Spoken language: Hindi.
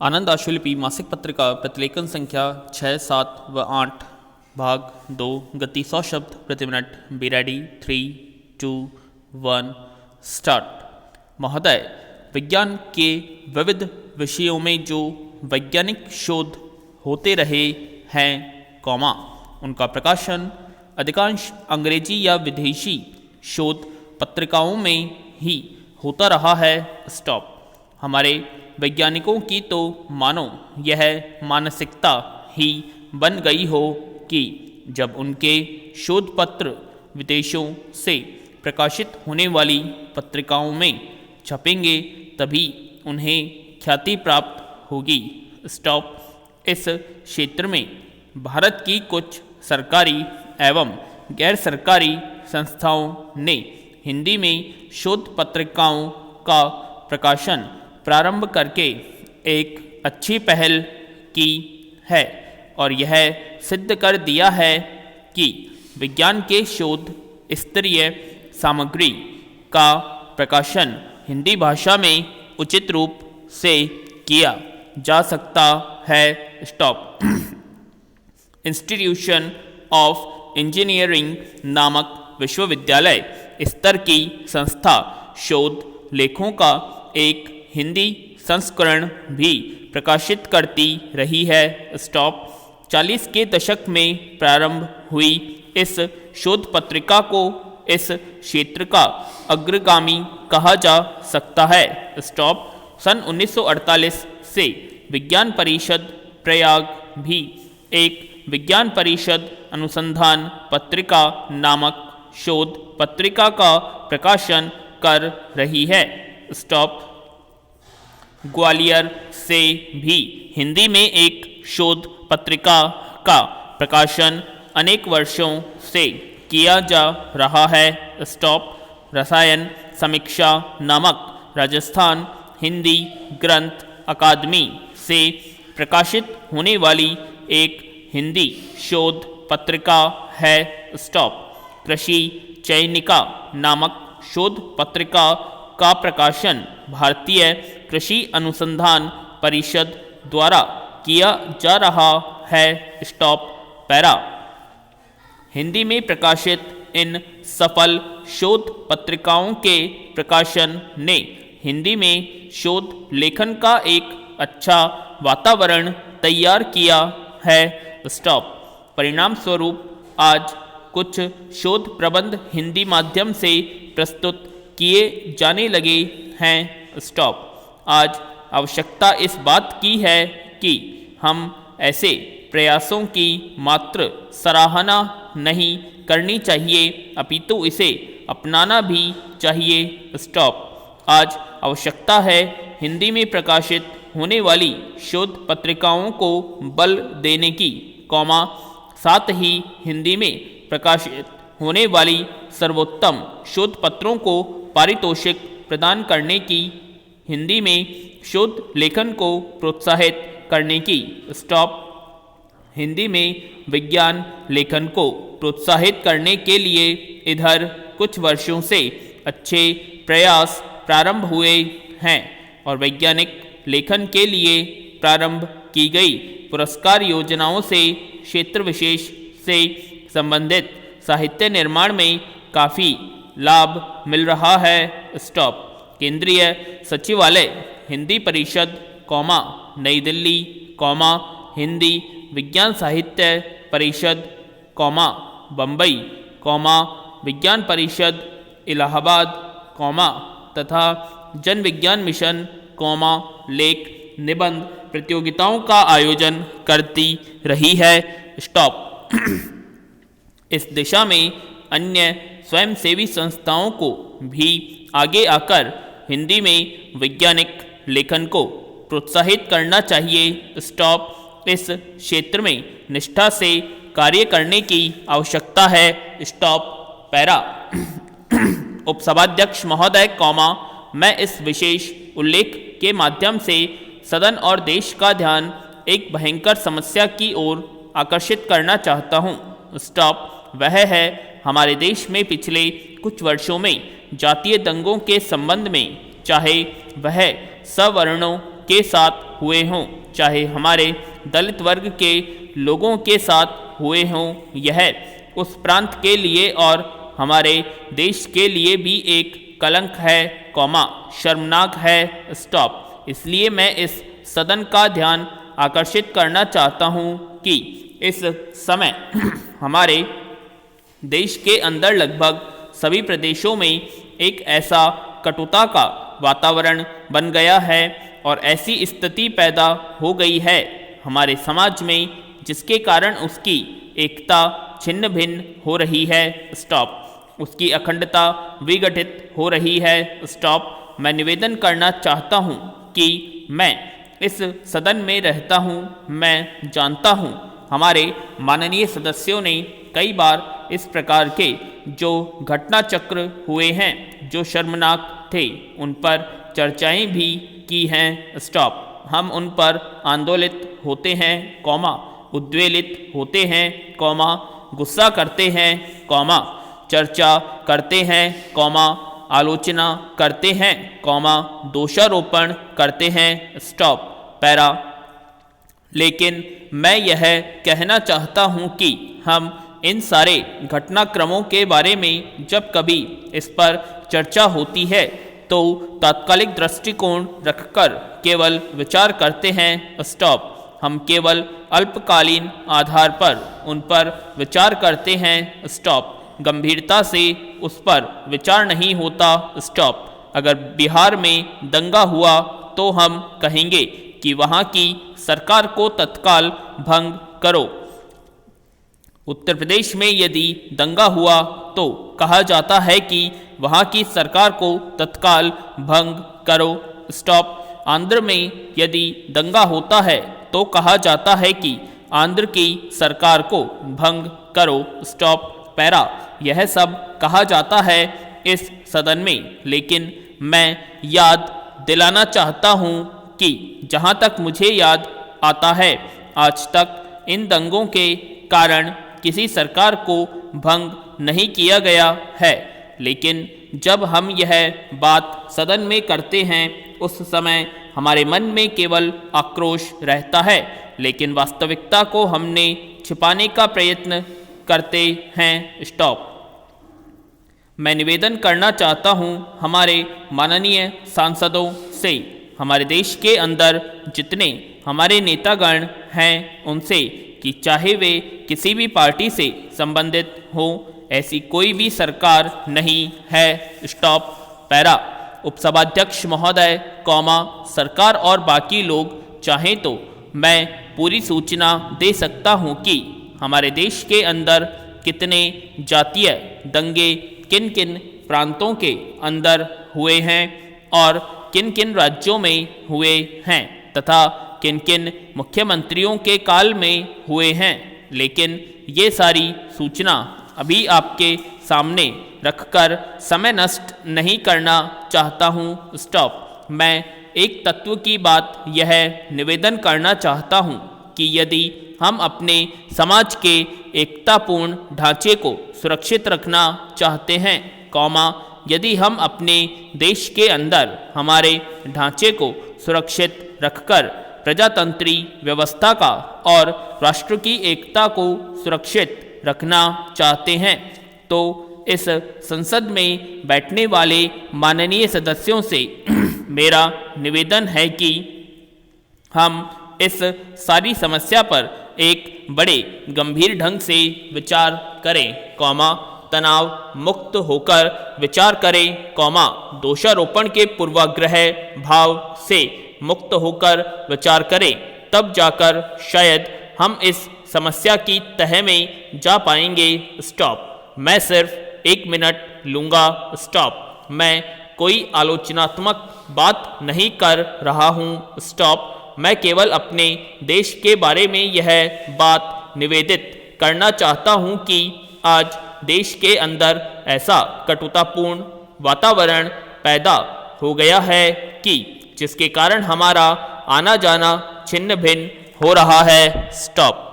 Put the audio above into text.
आनंद आशुलिपि मासिक पत्रिका प्रतिलेखन संख्या 6, 7 व 8 भाग 2 गति 100 शब्द प्रति मिनट। Be ready 3, 2, 1 start. महोदय, विज्ञान के विविध विषयों में जो वैज्ञानिक शोध होते रहे हैं, उनका प्रकाशन अधिकांश अंग्रेजी या विदेशी शोध पत्रिकाओं में ही होता रहा है। स्टॉप। हमारे वैज्ञानिकों की तो मानो यह मानसिकता ही बन गई हो कि जब उनके शोध पत्र विदेशों से प्रकाशित होने वाली पत्रिकाओं में छपेंगे तभी उन्हें ख्याति प्राप्त होगी। स्टॉप। इस क्षेत्र में भारत की कुछ सरकारी एवं गैर सरकारी संस्थाओं ने हिंदी में शोध पत्रिकाओं का प्रकाशन प्रारंभ करके एक अच्छी पहल की है और यह सिद्ध कर दिया है कि विज्ञान के शोध स्तरीय सामग्री का प्रकाशन हिंदी भाषा में उचित रूप से किया जा सकता है। स्टॉप। इंस्टीट्यूशन ऑफ इंजीनियरिंग नामक विश्वविद्यालय स्तर की संस्था शोध लेखों का एक हिंदी संस्करण भी प्रकाशित करती रही है। स्टॉप। 40 के दशक में प्रारंभ हुई इस शोध पत्रिका को इस क्षेत्र का अग्रगामी कहा जा सकता है। स्टॉप। सन 1948 से विज्ञान परिषद प्रयाग भी एक विज्ञान परिषद अनुसंधान पत्रिका नामक शोध पत्रिका का प्रकाशन कर रही है। स्टॉप। ग्वालियर से भी हिंदी में एक शोध पत्रिका का प्रकाशन अनेक वर्षों से किया जा रहा है। स्टॉप। रसायन समीक्षा नामक राजस्थान हिंदी ग्रंथ अकादमी से प्रकाशित होने वाली एक हिंदी शोध पत्रिका है। स्टॉप। कृषि चयनिका नामक शोध पत्रिका का प्रकाशन भारतीय कृषि अनुसंधान परिषद द्वारा किया जा रहा है। स्टॉप। पैरा। हिंदी में प्रकाशित इन सफल शोध पत्रिकाओं के प्रकाशन ने हिंदी में शोध लेखन का एक अच्छा वातावरण तैयार किया है। स्टॉप। परिणाम स्वरूप आज कुछ शोध प्रबंध हिंदी माध्यम से प्रस्तुत किए जाने लगे हैं। स्टॉप। आज आवश्यकता इस बात की है कि हम ऐसे प्रयासों की मात्र सराहना नहीं करनी चाहिए अपितु इसे अपनाना भी चाहिए। स्टॉप। आज आवश्यकता है हिंदी में प्रकाशित होने वाली शोध पत्रिकाओं को बल देने की, साथ ही हिंदी में प्रकाशित होने वाली सर्वोत्तम शोध पत्रों को पारितोषिक प्रदान करने की, हिंदी में शोध लेखन को प्रोत्साहित करने की। स्टॉप। हिंदी में विज्ञान लेखन को प्रोत्साहित करने के लिए इधर कुछ वर्षों से अच्छे प्रयास प्रारंभ हुए हैं और वैज्ञानिक लेखन के लिए प्रारंभ की गई पुरस्कार योजनाओं से क्षेत्र विशेष से संबंधित साहित्य निर्माण में काफ़ी लाभ मिल रहा है। स्टॉप। केंद्रीय सचिवालय हिंदी परिषद, नई दिल्ली, हिंदी विज्ञान साहित्य परिषद, बम्बई, विज्ञान परिषद इलाहाबाद, तथा जन विज्ञान मिशन, लेख निबंध प्रतियोगिताओं का आयोजन करती रही है। स्टॉप। इस दिशा में अन्य स्वयंसेवी संस्थाओं को भी आगे आकर हिंदी में वैज्ञानिक लेखन को प्रोत्साहित करना चाहिए। स्टॉप। इस क्षेत्र में निष्ठा से कार्य करने की आवश्यकता है। स्टॉप। पैरा। उपसभाध्यक्ष महोदय, मैं इस विशेष उल्लेख के माध्यम से सदन और देश का ध्यान एक भयंकर समस्या की ओर आकर्षित करना चाहता हूँ। स्टॉप। वह है हमारे देश में पिछले कुछ वर्षों में जातीय दंगों के संबंध में, चाहे वह सवर्णों के साथ हुए हों, चाहे हमारे दलित वर्ग के लोगों के साथ हुए हों, यह उस प्रांत के लिए और हमारे देश के लिए भी एक कलंक है, शर्मनाक है, स्टॉप। इसलिए मैं इस सदन का ध्यान आकर्षित करना चाहता हूं कि इस समय हमारे देश के अंदर लगभग सभी प्रदेशों में एक ऐसा कटुता का वातावरण बन गया है और ऐसी स्थिति पैदा हो गई है हमारे समाज में, जिसके कारण उसकी एकता छिन्न भिन्न हो रही है, स्टॉप। उसकी अखंडता विघटित हो रही है, स्टॉप। मैं निवेदन करना चाहता हूं कि मैं इस सदन में रहता हूं, मैं जानता हूं हमारे माननीय सदस्यों ने कई बार इस प्रकार के जो घटना चक्र हुए हैं, जो शर्मनाक थे, उन पर चर्चाएं भी की हैं, स्टॉप। हम उन पर आंदोलित होते हैं, उद्वेलित होते हैं, गुस्सा करते हैं, चर्चा करते हैं, आलोचना करते हैं, दोषारोपण करते हैं, स्टॉप, पैरा। लेकिन मैं यह कहना चाहता हूं कि हम इन सारे घटनाक्रमों के बारे में जब कभी इस पर चर्चा होती है तो तात्कालिक दृष्टिकोण रखकर केवल विचार करते हैं, स्टॉप। हम केवल अल्पकालीन आधार पर उन पर विचार करते हैं, स्टॉप। गंभीरता से उस पर विचार नहीं होता, स्टॉप। अगर बिहार में दंगा हुआ तो हम कहेंगे कि वहाँ की सरकार को तत्काल भंग करो। उत्तर प्रदेश में यदि दंगा हुआ तो कहा जाता है कि वहाँ की सरकार को तत्काल भंग करो, स्टॉप। आंध्र में यदि दंगा होता है तो कहा जाता है कि आंध्र की सरकार को भंग करो, स्टॉप, पैरा। यह सब कहा जाता है इस सदन में, लेकिन मैं याद दिलाना चाहता हूँ कि जहाँ तक मुझे याद आता है, आज तक इन दंगों के कारण किसी सरकार को भंग नहीं किया गया है। लेकिन जब हम यह बात सदन में करते हैं उस समय हमारे मन में केवल आक्रोश रहता है, लेकिन वास्तविकता को हमने छिपाने का प्रयत्न करते हैं, स्टॉप। मैं निवेदन करना चाहता हूं हमारे माननीय सांसदों से, हमारे देश के अंदर जितने हमारे नेतागण हैं उनसे, कि चाहे वे किसी भी पार्टी से संबंधित हो, ऐसी कोई भी सरकार नहीं है, स्टॉप, पैरा। उपसभाध्यक्ष महोदय, सरकार और बाकी लोग चाहें तो मैं पूरी सूचना दे सकता हूं कि हमारे देश के अंदर कितने जातीय दंगे किन किन प्रांतों के अंदर हुए हैं और किन किन राज्यों में हुए हैं तथा किन किन मुख्यमंत्रियों के काल में हुए हैं। लेकिन ये सारी सूचना अभी आपके सामने रखकर समय नष्ट नहीं करना चाहता हूँ, स्टॉप। मैं एक तत्व की बात यह निवेदन करना चाहता हूँ कि यदि हम अपने समाज के एकतापूर्ण ढांचे को सुरक्षित रखना चाहते हैं, यदि हम अपने देश के अंदर हमारे ढांचे को सुरक्षित रखकर प्रजातंत्री व्यवस्था का और राष्ट्र की एकता को सुरक्षित रखना चाहते हैं, तो इस संसद में बैठने वाले माननीय सदस्यों से मेरा निवेदन है कि हम इस सारी समस्या पर एक बड़े गंभीर ढंग से विचार करें, तनाव मुक्त होकर विचार करें, दोषारोपण के पूर्वाग्रह भाव से मुक्त होकर विचार करें। तब जाकर शायद हम इस समस्या की तह में जा पाएंगे, स्टॉप। मैं सिर्फ 1 मिनट लूँगा, स्टॉप। मैं कोई आलोचनात्मक बात नहीं कर रहा हूँ, स्टॉप। मैं केवल अपने देश के बारे में यह बात निवेदित करना चाहता हूँ कि आज देश के अंदर ऐसा कटुतापूर्ण वातावरण पैदा हो गया है कि जिसके कारण हमारा आना जाना छिन्न भिन्न हो रहा है, स्टॉप।